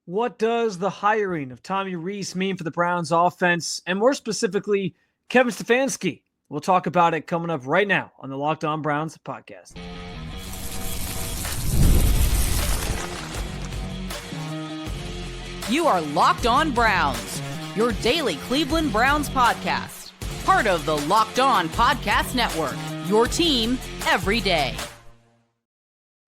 What does the hiring of Tommy Rees mean for the Browns offense, and more specifically, Kevin Stefanski? We'll talk about it coming up right now on the Locked On Browns podcast. You are Locked On Browns, your daily Cleveland Browns podcast. Part of the Locked On Podcast Network, your team every day.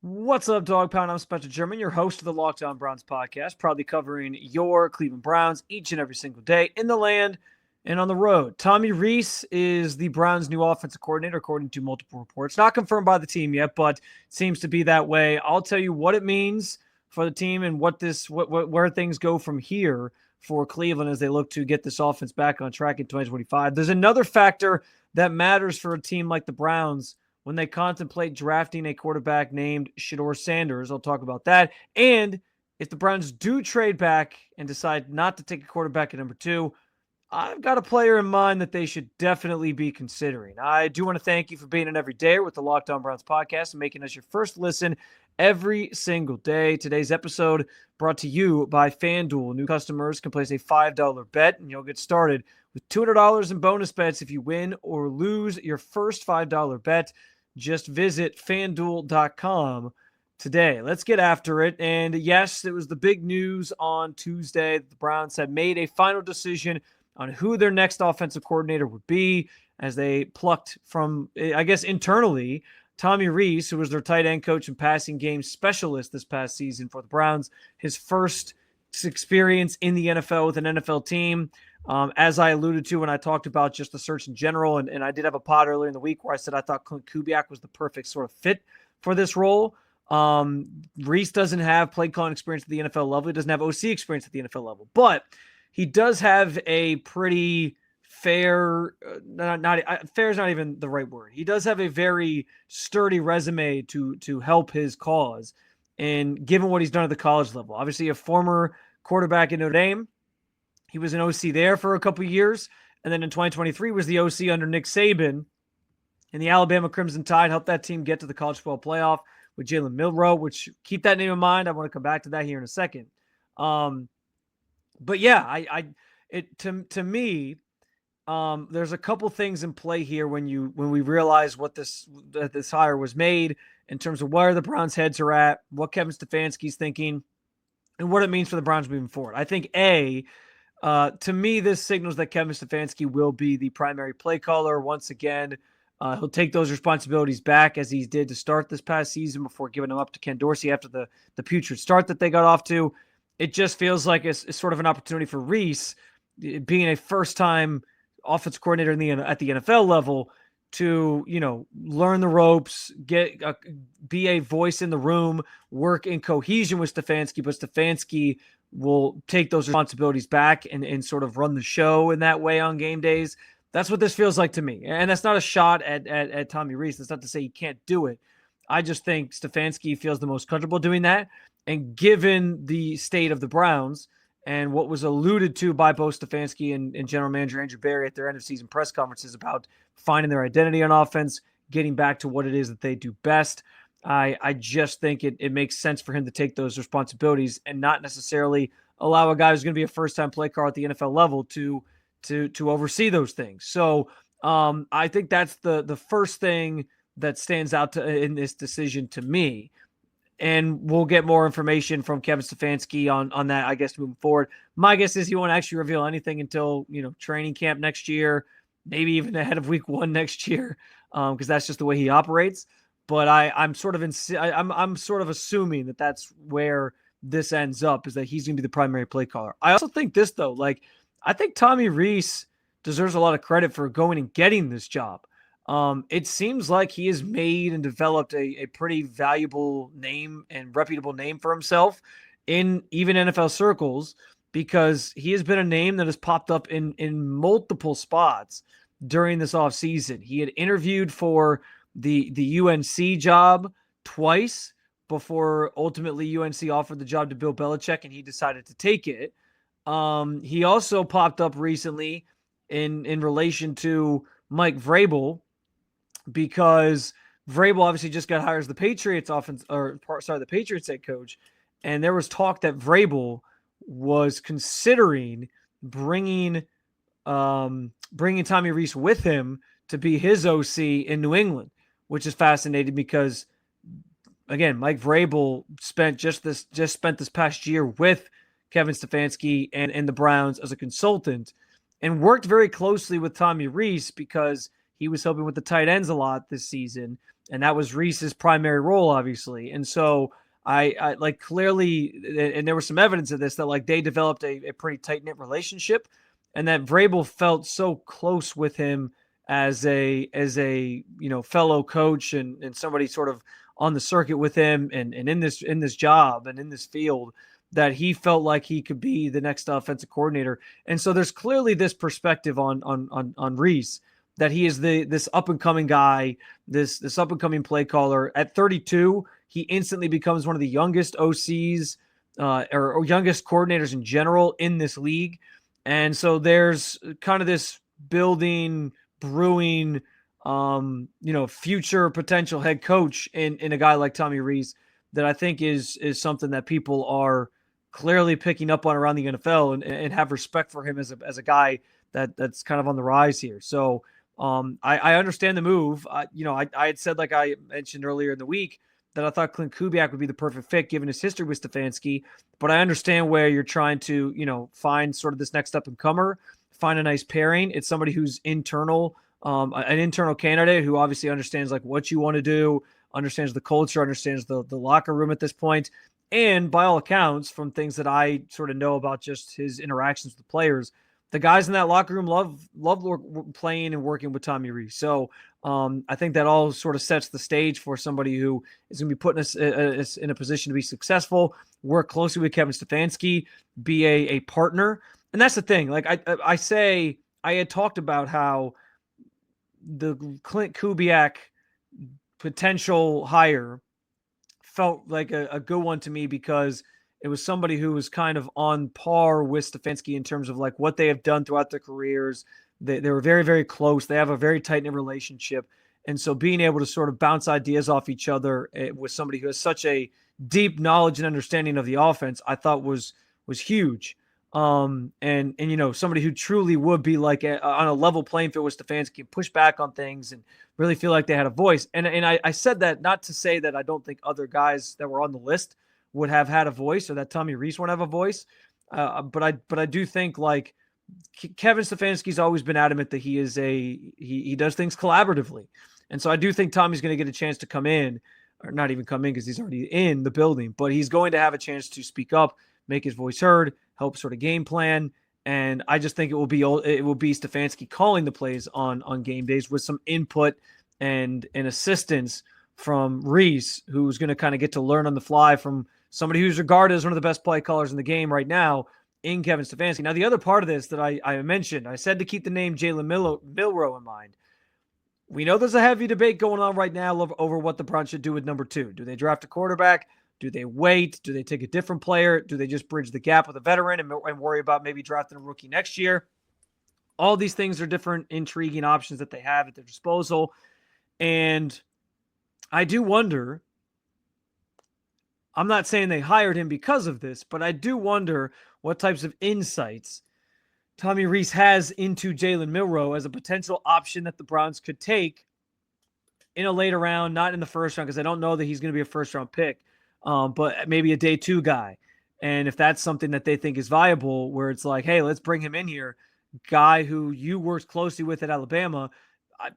What's up, Dog Pound? I'm Spencer German, your host of the Locked On Browns podcast, proudly covering your Cleveland Browns each and every single day in the land and on the road. Tommy Rees is the Browns' new offensive coordinator, according to multiple reports. Not confirmed by the team yet, but seems to be that way. I'll tell you what it means for the team and where things go from here for Cleveland as they look to get this offense back on track in 2025. There's another factor that matters for a team like the Browns when they contemplate drafting a quarterback named Shedeur Sanders. I'll talk about that. And if the Browns do trade back and decide not to take a quarterback at number 2, I've got a player in mind that they should definitely be considering. I do want to thank you for being an everydayer with the Locked On Browns podcast and making us your first listen every single day. Today's episode brought to you by FanDuel. New customers can place a $5 bet and you'll get started with $200 in bonus bets if you win or lose your first $5 bet. Just visit FanDuel.com today. Let's get after it. And yes, it was the big news on Tuesday. The Browns had made a final decision on who their next offensive coordinator would be as they plucked from, I guess, internally, Tommy Rees, who was their tight end coach and passing game specialist this past season for the Browns, his first experience in the NFL with an NFL team. As I alluded to when I talked about just the search in general, and I did have a pod earlier in the week where I said I thought Clint Kubiak was the perfect sort of fit for this role. Rees doesn't have play calling experience at the NFL level. He doesn't have OC experience at the NFL level, but he does have a pretty fair, fair is not even the right word. He does have a very sturdy resume to help his cause. And given what he's done at the college level, obviously a former quarterback in Notre Dame, he was an OC there for a couple of years. And then in 2023 was the OC under Nick Saban. And the Alabama Crimson Tide helped that team get to the college football playoff with Jaylen Miller, which keep that name in mind. I want to come back to that here in a second. But yeah, to me, there's a couple things in play here when we realize that this hire was made in terms of where the Browns' heads are at, what Kevin Stefanski's thinking, and what it means for the Browns moving forward. I think to me, this signals that Kevin Stefanski will be the primary play caller once again. He'll take those responsibilities back as he did to start this past season before giving them up to Ken Dorsey after the putrid start that they got off to. It just feels like it's sort of an opportunity for Rees, being a first-time offensive coordinator at the NFL level, to learn the ropes, be a voice in the room, work in cohesion with Stefanski, but Stefanski will take those responsibilities back and sort of run the show in that way on game days. That's what this feels like to me. And that's not a shot at Tommy Rees. That's not to say he can't do it. I just think Stefanski feels the most comfortable doing that. And given the state of the Browns and what was alluded to by both Stefanski and general manager Andrew Berry at their end of season press conferences about finding their identity on offense, getting back to what it is that they do best, I just think it makes sense for him to take those responsibilities and not necessarily allow a guy who's going to be a first-time play caller at the NFL level to oversee those things. So I think that's the first thing that stands out in this decision to me. And we'll get more information from Kevin Stefanski on that, I guess, moving forward. My guess is he won't actually reveal anything until training camp next year, maybe even ahead of week 1 next year, because that's just the way he operates. But I'm sort of assuming that that's where this ends up, is that he's going to be the primary play caller. I also think this, though, I think Tommy Rees deserves a lot of credit for going and getting this job. It seems like he has made and developed a pretty valuable name and reputable name for himself in even NFL circles, because he has been a name that has popped up in multiple spots during this offseason. He had interviewed for the UNC job twice before ultimately UNC offered the job to Bill Belichick and he decided to take it. He also popped up recently in relation to Mike Vrabel, because Vrabel obviously just got hired as the Patriots the Patriots head coach, and there was talk that Vrabel was considering bringing Tommy Rees with him to be his OC in New England, which is fascinating because, again, Mike Vrabel spent this past year with Kevin Stefanski and the Browns as a consultant, and worked very closely with Tommy Rees because he was helping with the tight ends a lot this season, and that was Rees's primary role, obviously. And so I like clearly, and there was some evidence of this, that like they developed a pretty tight-knit relationship, and that Vrabel felt so close with him as a fellow coach and somebody sort of on the circuit with him and in this job and in this field, that he felt like he could be the next offensive coordinator. And so there's clearly this perspective on Rees, that he is this up and coming guy, this up and coming play caller. At 32, he instantly becomes one of the youngest OCs or youngest coordinators in general in this league. And so there's kind of this brewing, future potential head coach in a guy like Tommy Rees, that I think is something that people are clearly picking up on around the NFL and have respect for him as a guy that's kind of on the rise here. So I understand the move. I had said, like I mentioned earlier in the week, that I thought Clint Kubiak would be the perfect fit given his history with Stefanski, but I understand where you're trying to, find sort of this next up and comer, find a nice pairing. It's somebody who's internal, an internal candidate who obviously understands like what you want to do, understands the culture, understands the locker room at this point. And by all accounts, from things that I sort of know about just his interactions with the players, the guys in that locker room love playing and working with Tommy Rees. So I think that all sort of sets the stage for somebody who is going to be putting us in a position to be successful, work closely with Kevin Stefanski, be a partner. And that's the thing. Like I had talked about how the Clint Kubiak potential hire felt like a good one to me because it was somebody who was kind of on par with Stefanski in terms of like what they have done throughout their careers. They were very, very close. They have a very tight-knit relationship. And so being able to sort of bounce ideas off each other with somebody who has such a deep knowledge and understanding of the offense, I thought was huge. And somebody who truly would be like on a level playing field with Stefanski, and push back on things and really feel like they had a voice. And I said that not to say that I don't think other guys that were on the list would have had a voice, or that Tommy Rees would have a voice. But I do think like Kevin Stefanski's always been adamant that he does things collaboratively. And so I do think Tommy's going to get a chance to come in, or not even come in because he's already in the building, but he's going to have a chance to speak up, make his voice heard, help sort of game plan. And I just think it will be Stefanski calling the plays on game days with some input and assistance from Rees, who's going to kind of get to learn on the fly from somebody who's regarded as one of the best play callers in the game right now in Kevin Stefanski. Now, the other part of this that I mentioned, I said to keep the name Jaylen Miller in mind. We know there's a heavy debate going on right now over what the Browns should do with number 2. Do they draft a quarterback? Do they wait? Do they take a different player? Do they just bridge the gap with a veteran and worry about maybe drafting a rookie next year? All these things are different, intriguing options that they have at their disposal. And I do wonder, I'm not saying they hired him because of this, but I do wonder what types of insights Tommy Rees has into Jaylen Miller as a potential option that the Browns could take in a later round, not in the first round, because I don't know that he's going to be a first-round pick, but maybe a day 2 guy. And if that's something that they think is viable, where it's like, hey, let's bring him in here, guy who you worked closely with at Alabama.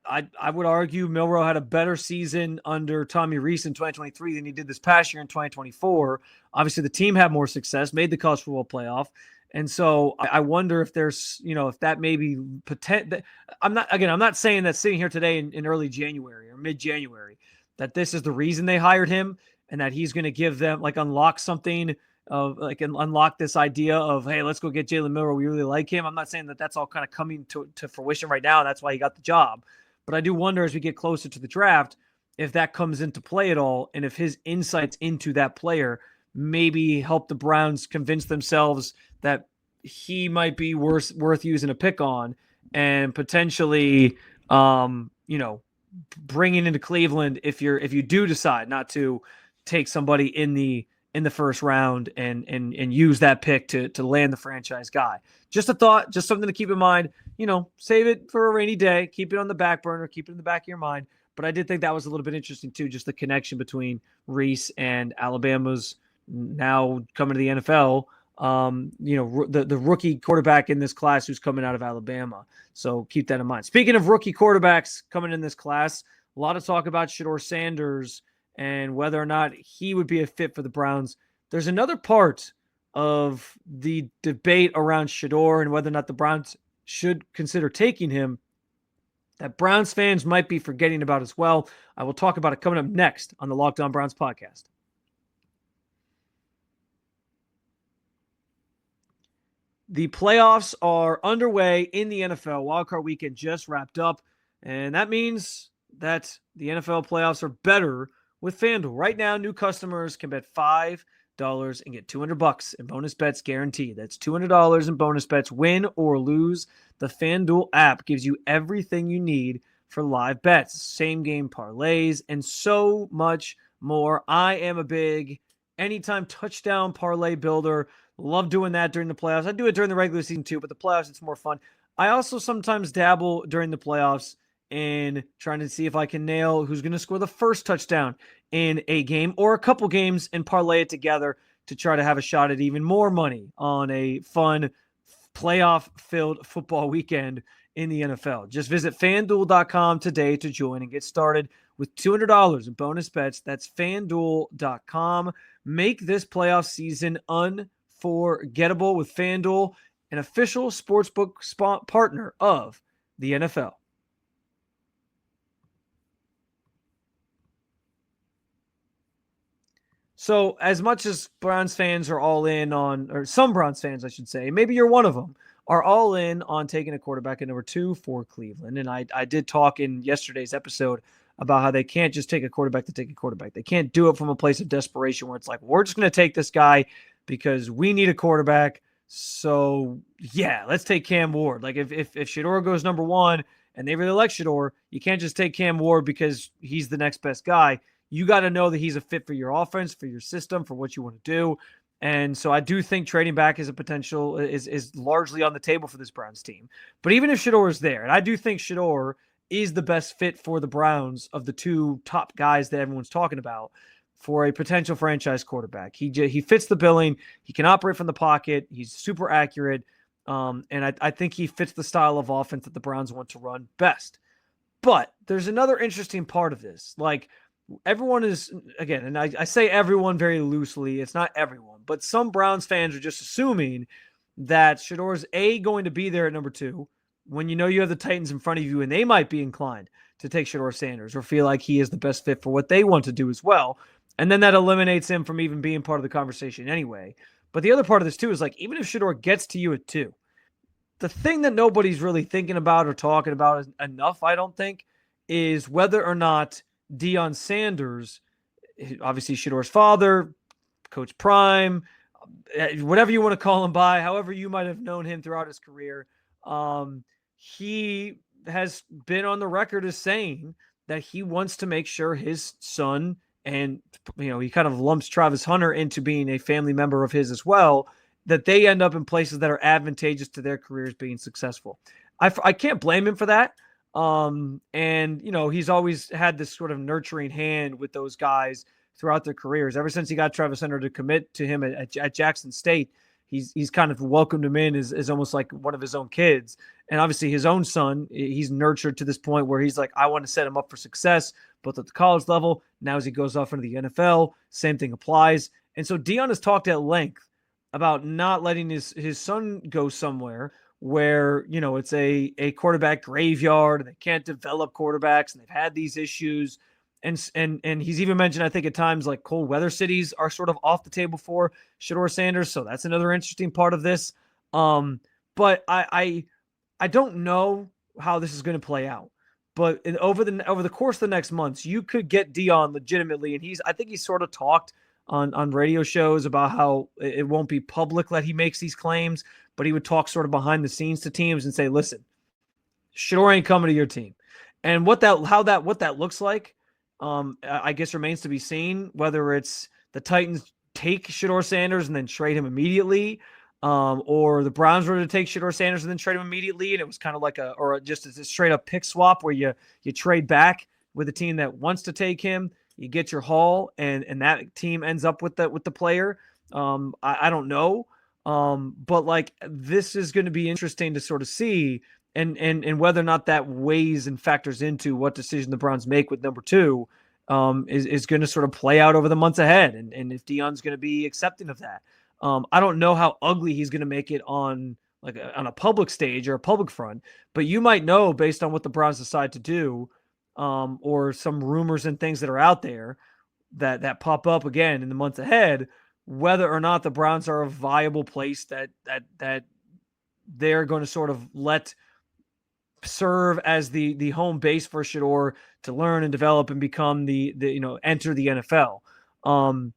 I would argue Milroe had a better season under Tommy Rees in 2023 than he did this past year in 2024. Obviously, the team had more success, made the college football playoff. And so I wonder if there's, if that may be potential. I'm not saying that sitting here today in early January or mid-January, that this is the reason they hired him and that he's going to give them, like, unlock something of like, and unlock this idea of, hey, let's go get Jaylen Miller. We really like him. I'm not saying that that's all kind of coming to fruition right now. And that's why he got the job. But I do wonder as we get closer to the draft, if that comes into play at all. And if his insights into that player maybe help the Browns convince themselves that he might be worth using a pick on, and potentially, bringing into Cleveland if you do decide not to take somebody in the in the first round and use that pick to land the franchise guy. Just a thought, just something to keep in mind. Save it for a rainy day, keep it on the back burner, keep it in the back of your mind. But I did think that was a little bit interesting too, just the connection between Rees and Alabama's now coming to the NFL. The rookie quarterback in this class who's coming out of Alabama. So keep that in mind. Speaking of rookie quarterbacks coming in this class, a lot of talk about Shedeur Sanders and whether or not he would be a fit for the Browns. There's another part of the debate around Shedeur and whether or not the Browns should consider taking him that Browns fans might be forgetting about as well. I will talk about it coming up next on the Locked On Browns podcast. The playoffs are underway in the NFL. Wildcard weekend just wrapped up, and that means that the NFL playoffs are better with FanDuel. Right now, new customers can bet $5 and get $200 in bonus bets guaranteed. That's $200 in bonus bets, win or lose. The FanDuel app gives you everything you need for live bets, same game parlays, and so much more. I am a big anytime touchdown parlay builder. Love doing that during the playoffs. I do it during the regular season too, but the playoffs, it's more fun. I also sometimes dabble during the playoffs in trying to see if I can nail who's going to score the first touchdown in a game or a couple games and parlay it together to try to have a shot at even more money on a fun playoff-filled football weekend in the NFL. Just visit FanDuel.com today to join and get started with $200 in bonus bets. That's FanDuel.com. Make this playoff season unforgettable with FanDuel, an official sportsbook partner of the NFL. So as much as Browns fans are all in on, or some Browns fans, I should say, maybe you're one of them, are all in on taking a quarterback at number 2 for Cleveland. And I did talk in yesterday's episode about how they can't just take a quarterback to take a quarterback. They can't do it from a place of desperation where it's like, we're just going to take this guy because we need a quarterback. So yeah, let's take Cam Ward. Like if Shedeur goes number 1 and they really like Shedeur, you can't just take Cam Ward because he's the next best guy. You got to know that he's a fit for your offense, for your system, for what you want to do. And so I do think trading back is a potential, is largely on the table for this Browns team. But even if Shedeur is there, and I do think Shedeur is the best fit for the Browns of the 2 top guys that everyone's talking about for a potential franchise quarterback. He fits the billing. He can operate from the pocket. He's super accurate. And I think he fits the style of offense that the Browns want to run best. But there's another interesting part of this. Like, everyone is, again, and I say everyone very loosely, it's not everyone, but some Browns fans are just assuming that Shedeur's going to be there at number 2 when you know you have the Titans in front of you and they might be inclined to take Shedeur Sanders or feel like he is the best fit for what they want to do as well. And then that eliminates him from even being part of the conversation anyway. But the other part of this too is like, even if Shedeur gets to you at 2, the thing that nobody's really thinking about or talking about enough, I don't think, is whether or not Deion Sanders, obviously Shedeur's father, Coach Prime, whatever you want to call him by, however you might have known him throughout his career, he has been on the record as saying that he wants to make sure his son, and he kind of lumps Travis Hunter into being a family member of his as well, that they end up in places that are advantageous to their careers being successful. I can't blame him for that. And he's always had this sort of nurturing hand with those guys throughout their careers. Ever since he got Travis Hunter to commit to him at Jackson State, he's kind of welcomed him in as almost like one of his own kids. And obviously his own son, he's nurtured to this point where he's like, I want to set him up for success, both at the college level. Now as he goes off into the NFL, same thing applies. And so Deion has talked at length about not letting his son go somewhere where, it's a quarterback graveyard and they can't develop quarterbacks and they've had these issues. And he's even mentioned, I think at times, like cold weather cities are sort of off the table for Shedeur Sanders. So that's another interesting part of this. But I don't know how this is going to play out. But over the course of the next months, you could get Deion legitimately. And I think he's sort of talked on radio shows about how it won't be public that he makes these claims, but he would talk sort of behind the scenes to teams and say, listen, Shedeur ain't coming to your team. And what that looks like, I guess remains to be seen, whether it's the Titans take Shedeur Sanders and then trade him immediately, or the Browns were to take Shedeur Sanders and then trade him immediately, and it was kind of like or just a straight up pick swap where you trade back with a team that wants to take him, you get your haul, and that team ends up with the player. I don't know. But like this is going to be interesting to sort of see and whether or not that weighs and factors into what decision the Browns make with number 2 is going to sort of play out over the months ahead. And if Dion's going to be accepting of that. I don't know how ugly he's going to make it on a public stage or a public front, but you might know based on what the Browns decide to do, or some rumors and things that are out there that pop up again in the months ahead, whether or not the Browns are a viable place that they're going to sort of let serve as the home base for Shedeur to learn and develop and become the enter the NFL. And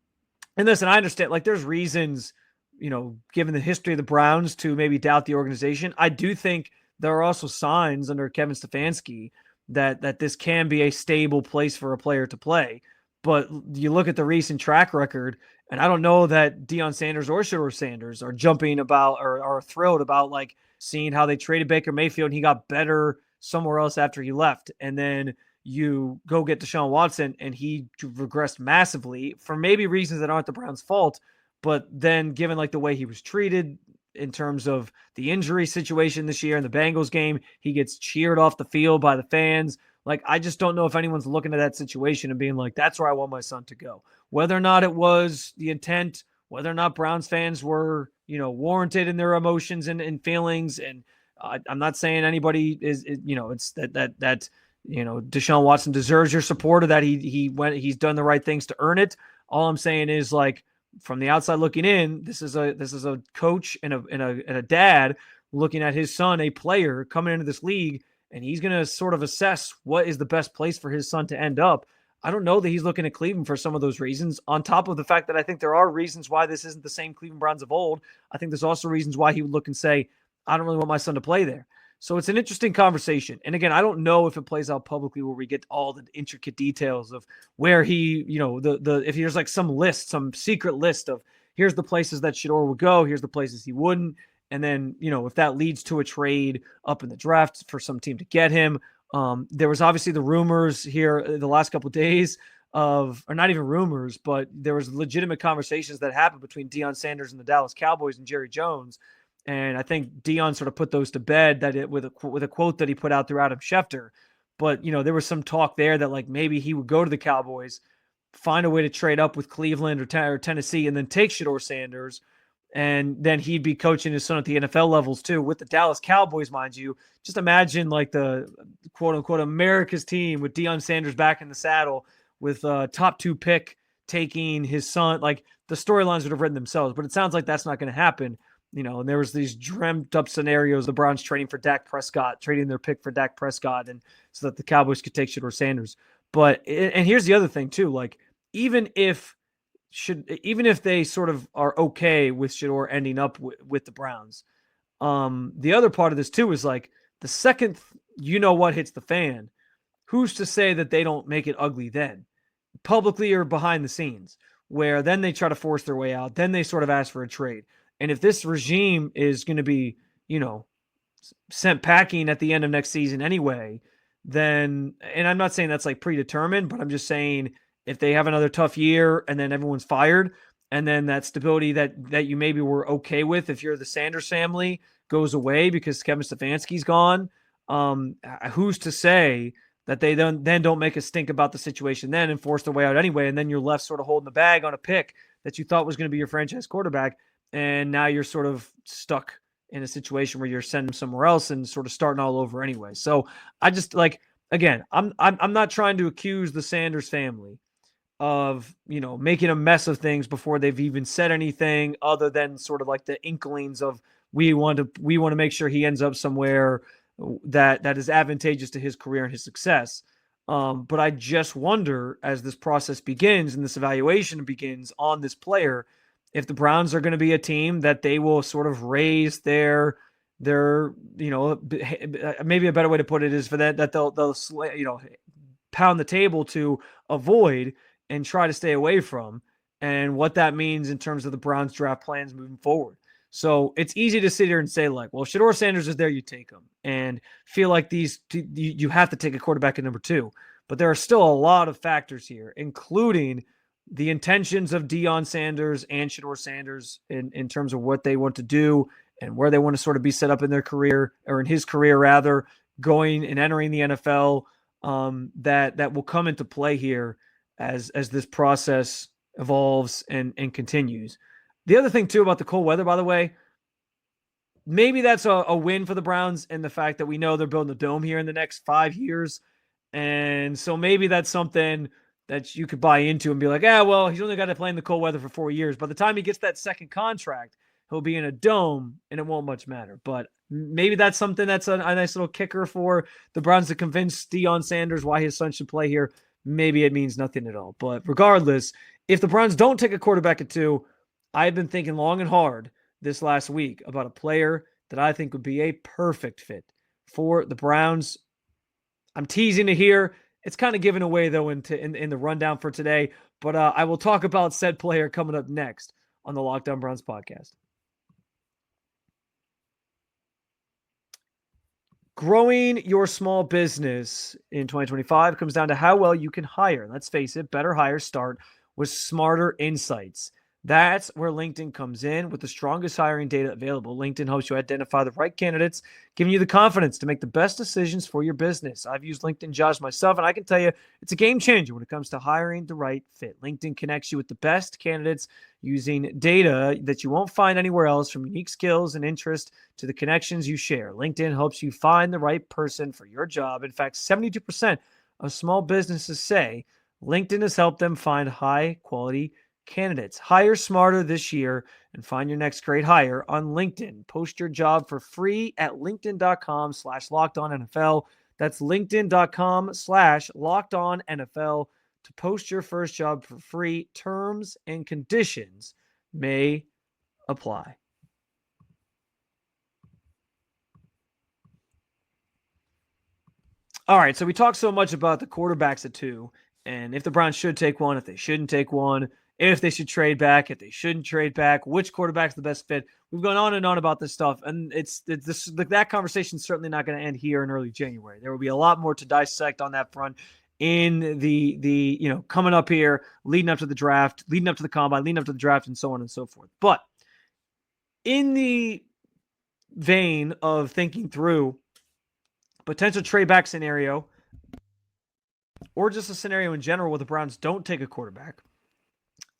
listen, I understand like there's reasons, given the history of the Browns to maybe doubt the organization. I do think there are also signs under Kevin Stefanski that this can be a stable place for a player to play. But you look at the recent track record, and I don't know that Deion Sanders or Shedeur Sanders are jumping about or are thrilled about like seeing how they traded Baker Mayfield and he got better somewhere else after he left. And then you go get Deshaun Watson and he regressed massively for maybe reasons that aren't the Browns' fault. But then given like the way he was treated in terms of the injury situation this year in the Bengals game, he gets cheered off the field by the fans. Like, I just don't know if anyone's looking at that situation and being like, that's where I want my son to go. Whether or not it was the intent, whether or not Browns fans were, warranted in their emotions and feelings. And I'm not saying anybody is it's that Deshaun Watson deserves your support or that he's done the right things to earn it. All I'm saying is like, from the outside looking in, this is a coach and a dad looking at his son, a player coming into this league, and he's going to sort of assess what is the best place for his son to end up. I don't know that he's looking at Cleveland for some of those reasons, on top of the fact that I think there are reasons why this isn't the same Cleveland Browns of old. I think there's also reasons why he would look and say, I don't really want my son to play there. So it's an interesting conversation. And again, I don't know if it plays out publicly where we get all the intricate details of where he, if there's like some secret list of here's the places that Shedeur would go, here's the places he wouldn't. And then, if that leads to a trade up in the draft for some team to get him. There was obviously the rumors here the last couple of days or not even rumors, but there was legitimate conversations that happened between Deion Sanders and the Dallas Cowboys and Jerry Jones. And I think Deion sort of put those to bed with a quote that he put out through Adam Schefter. But, there was some talk there that like maybe he would go to the Cowboys, find a way to trade up with Cleveland or Tennessee, and then take Shedeur Sanders. And then he'd be coaching his son at the NFL levels too with the Dallas Cowboys, mind you. Just imagine like the quote unquote America's team with Deion Sanders back in the saddle with a top 2 pick taking his son. Like the storylines would have written themselves, but it sounds like that's not going to happen. And there was these dreamt up scenarios, the Browns trading their pick for Dak Prescott, and so that the Cowboys could take Shedeur Sanders. And here's the other thing too, like even if they sort of are okay with Shedeur ending up with the Browns, the other part of this too is like the second what hits the fan, who's to say that they don't make it ugly then, publicly or behind the scenes, where then they try to force their way out, then they sort of ask for a trade. And if this regime is going to be, sent packing at the end of next season anyway, then, and I'm not saying that's like predetermined, but I'm just saying if they have another tough year and then everyone's fired, and then that stability that you maybe were okay with if you're the Sanders family goes away because Kevin Stefanski's gone, who's to say that they then don't make a stink about the situation then and force their way out anyway, and then you're left sort of holding the bag on a pick that you thought was going to be your franchise quarterback. And now you're sort of stuck in a situation where you're sending them somewhere else and sort of starting all over anyway. So I just like, again, I'm not trying to accuse the Sanders family of, making a mess of things before they've even said anything other than sort of like the inklings of we want to make sure he ends up somewhere that is advantageous to his career and his success. But I just wonder as this process begins and this evaluation begins on this player, if the Browns are going to be a team that they will sort of raise their maybe a better way to put it is for that they'll pound the table to avoid and try to stay away from. and what that means in terms of the Browns draft plans moving forward. So it's easy to sit here and say, like, well, Shedeur Sanders is there, you take him, and feel like you have to take a quarterback at number 2. But there are still a lot of factors here, including the intentions of Deion Sanders and Shedeur Sanders in terms of what they want to do and where they want to sort of be set up in their career, or in his career rather, going and entering the NFL. That will come into play here as this process evolves and continues. The other thing too about the cold weather, by the way, maybe that's a win for the Browns, and the fact that we know they're building a dome here in the next 5 years. And so maybe that's something that you could buy into and be like, well, he's only got to play in the cold weather for 4 years. By the time he gets that second contract, he'll be in a dome and it won't much matter. But maybe that's something that's a nice little kicker for the Browns to convince Deion Sanders why his son should play here. Maybe it means nothing at all. But regardless, if the Browns don't take a quarterback at 2, I've been thinking long and hard this last week about a player that I think would be a perfect fit for the Browns. I'm teasing it here. It's kind of given away, though, in the rundown for today. But I will talk about said player coming up next on the Locked On Browns podcast. Growing your small business in 2025 comes down to how well you can hire. Let's face it, better hires start with smarter insights. That's where LinkedIn comes in. With the strongest hiring data available, LinkedIn helps you identify the right candidates, giving you the confidence to make the best decisions for your business. I've used LinkedIn Jobs myself, and I can tell you it's a game changer when it comes to hiring the right fit. LinkedIn connects you with the best candidates using data that you won't find anywhere else, from unique skills and interest to the connections you share. LinkedIn helps you find the right person for your job. In fact, 72% of small businesses say LinkedIn has helped them find high-quality candidates. Hire smarter this year and find your next great hire on LinkedIn. Post your job for free at linkedin.com/lockedonnfl. That's linkedin.com/lockedonnfl to post your first job for free. Terms and conditions may apply. All right, so we talked so much about the quarterbacks at 2, and if the Browns should take one, if they shouldn't take one, if they should trade back, if they shouldn't trade back, which quarterback's the best fit. We've gone on and on about this stuff, and that conversation is certainly not going to end here in early January. There will be a lot more to dissect on that front in the coming up here, leading up to the draft, leading up to the combine, leading up to the draft, and so on and so forth. But in the vein of thinking through potential trade back scenario, or just a scenario in general where the Browns don't take a quarterback,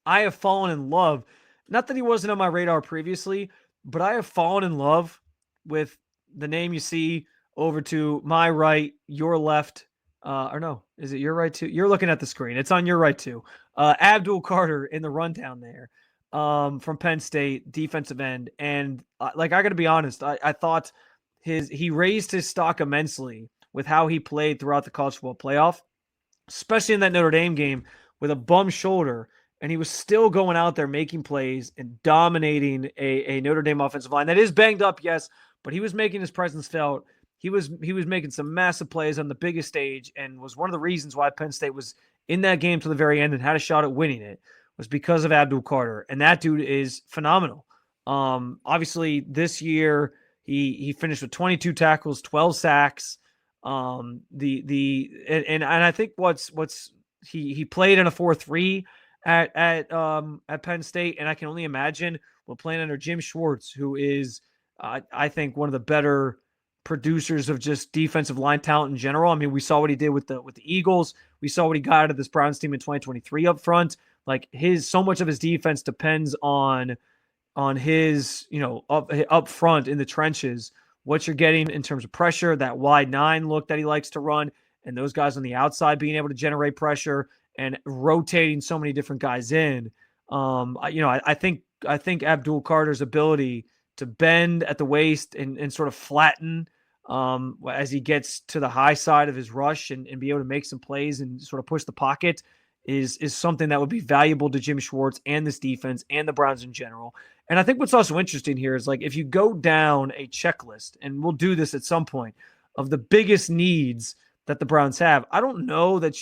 I have fallen in love, not that he wasn't on my radar previously, but I have fallen in love with the name you see over to my right, your left, or no, is it your right too? You're looking at the screen. It's on your right too. Abdul Carter in the rundown there, from Penn State, defensive end. And I got to be honest, I thought he raised his stock immensely with how he played throughout the college football playoff, especially in that Notre Dame game with a bum shoulder. And he was still going out there making plays and dominating a Notre Dame offensive line that is banged up, yes, but he was making his presence felt. He was making some massive plays on the biggest stage, and was one of the reasons why Penn State was in that game to the very end and had a shot at winning it, was because of Abdul Carter. And that dude is phenomenal. Obviously, this year he finished with 22 tackles, 12 sacks. And I think he played in a 4-3 at Penn State, and I can only imagine what playing under Jim Schwartz, who is I think one of the better producers of just defensive line talent in general. I mean, we saw what he did with the Eagles. We saw what he got out of this Browns team in 2023 up front. Like so much of his defense depends on his, up front in the trenches, what you're getting in terms of pressure, that wide 9 look that he likes to run, and those guys on the outside being able to generate pressure and rotating so many different guys in. I think Abdul Carter's ability to bend at the waist and sort of flatten as he gets to the high side of his rush and be able to make some plays and sort of push the pocket is something that would be valuable to Jim Schwartz and this defense and the Browns in general. And I think what's also interesting here is, like, if you go down a checklist, and we'll do this at some point, of the biggest needs that the Browns have, I don't know that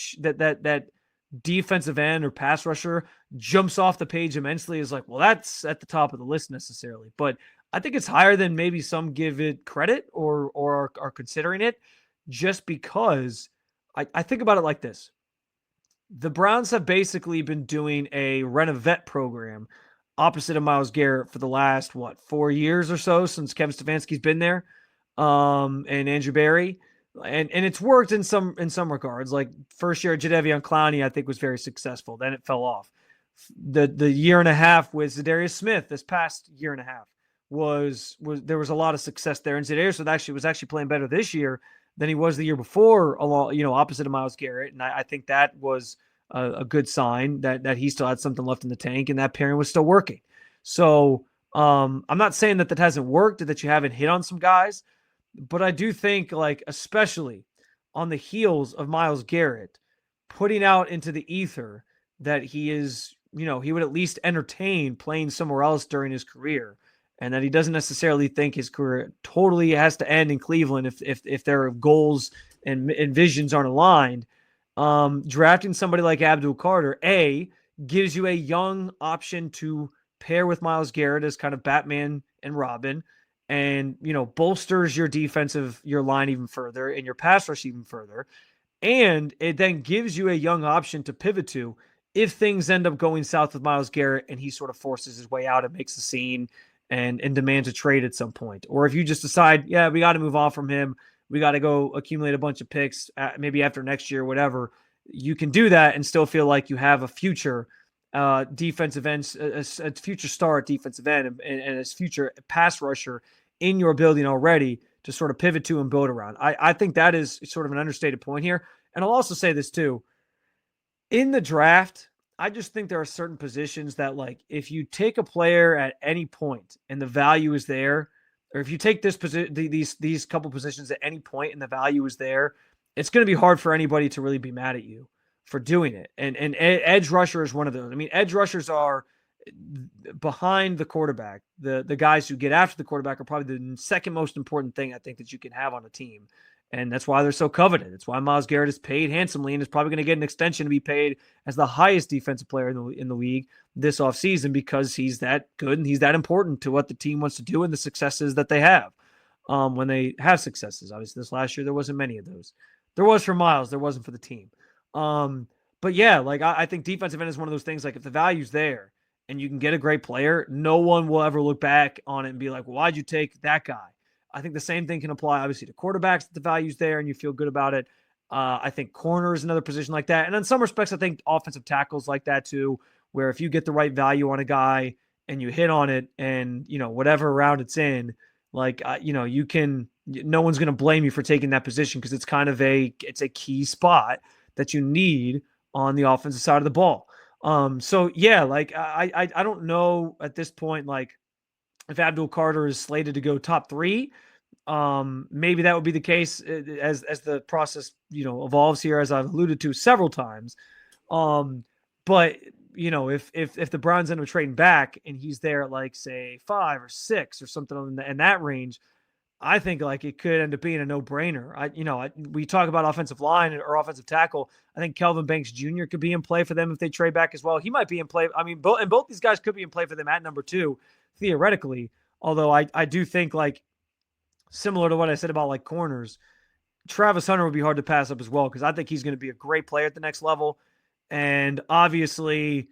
defensive end or pass rusher jumps off the page immensely is like, well, that's at the top of the list necessarily. But I think it's higher than maybe some give it credit or are considering it, just because I think about it like this. The Browns have basically been doing a rent-a-vet program opposite of Myles Garrett for the last, 4 years or so since Kevin Stefanski's been there, and Andrew Berry. And it's worked in some regards. Like first year, Jadeveon Clowney, I think, was very successful. Then it fell off. The year and a half with Zadarius Smith this past year and a half was there was a lot of success there. And Zadarius was actually playing better this year than he was the year before, along, opposite of Myles Garrett. And I think that was a good sign that he still had something left in the tank and that pairing was still working. So I'm not saying that hasn't worked, that you haven't hit on some guys, but I do think, like, especially on the heels of Myles Garrett putting out into the ether that he is, he would at least entertain playing somewhere else during his career, and that he doesn't necessarily think his career totally has to end in Cleveland if their goals and visions aren't aligned. Drafting somebody like Abdul Carter, gives you a young option to pair with Myles Garrett as kind of Batman and Robin, and, bolsters your line even further and your pass rush even further. And it then gives you a young option to pivot to if things end up going south with Myles Garrett and he sort of forces his way out and makes a scene and demands a trade at some point. Or if you just decide, yeah, we got to move on from him, we got to go accumulate a bunch of picks, maybe after next year, whatever, you can do that and still feel like you have a future defensive end, a future star at defensive end, and a future pass rusher in your building already to sort of pivot to and build around. I think that is sort of an understated point here. And I'll also say this too. In the draft, I just think there are certain positions that, like, if you take a player at any point and the value is there, or if you take these couple positions at any point and the value is there, it's going to be hard for anybody to really be mad at you for doing it. And edge rusher is one of those. I mean, edge rushers are behind the quarterback. The guys who get after the quarterback are probably the second most important thing I think that you can have on a team. And that's why they're so coveted. It's why Myles Garrett is paid handsomely and is probably going to get an extension to be paid as the highest defensive player in the league this offseason, because he's that good and he's that important to what the team wants to do and the successes that they have when they have successes. Obviously, this last year, there wasn't many of those. There was for Myles. There wasn't for the team. But yeah, like I think defensive end is one of those things, like if the value's there and you can get a great player, no one will ever look back on it and be like, well, why'd you take that guy? I think the same thing can apply, obviously, to quarterbacks. The value's there and you feel good about it. I think corner is another position like that. And in some respects, I think offensive tackles like that too, where if you get the right value on a guy and you hit on it and, whatever round it's in, like, you can, no one's going to blame you for taking that position because it's kind of it's a key spot that you need on the offensive side of the ball. So yeah, like I don't know at this point, like if Abdul Carter is slated to go top 3, maybe that would be the case as the process, evolves here, as I've alluded to several times. But if the Browns end up trading back and he's there at, like, say 5 or 6 or something in that range, I think, like, it could end up being a no-brainer. We talk about offensive line or offensive tackle. I think Kelvin Banks Jr. could be in play for them if they trade back as well. He might be in play. I mean, both these guys could be in play for them at number 2, theoretically. Although I do think, like, similar to what I said about, like, corners, Travis Hunter would be hard to pass up as well, because I think he's going to be a great player at the next level. And obviously,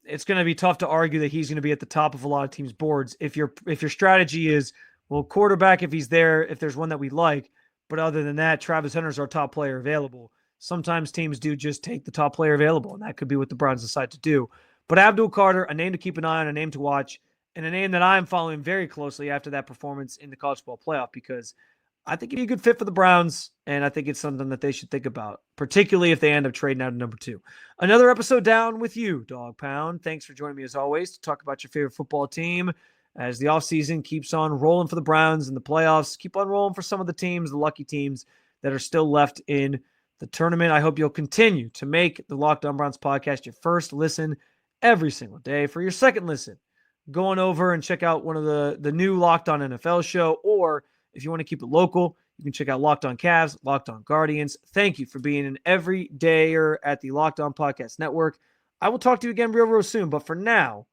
it's going to be tough to argue that he's going to be at the top of a lot of teams' boards if your strategy is, well, quarterback, if he's there, if there's one that we like. But other than that, Travis Hunter's our top player available. Sometimes teams do just take the top player available, and that could be what the Browns decide to do. But Abdul Carter, a name to keep an eye on, a name to watch, and a name that I'm following very closely after that performance in the college football playoff, because I think he'd be a good fit for the Browns, and I think it's something that they should think about, particularly if they end up trading out at number 2. Another episode down with you, Dog Pound. Thanks for joining me as always to talk about your favorite football team as the offseason keeps on rolling for the Browns and the playoffs keep on rolling for some of the teams, the lucky teams that are still left in the tournament. I hope you'll continue to make the Locked On Browns podcast your first listen every single day. For your second listen, go on over and check out one of the new Locked On NFL show, or if you want to keep it local, You can check out Locked On Cavs, Locked On Guardians. Thank you for being an everydayer at the Locked On Podcast Network. I will talk to you again real soon, but for now,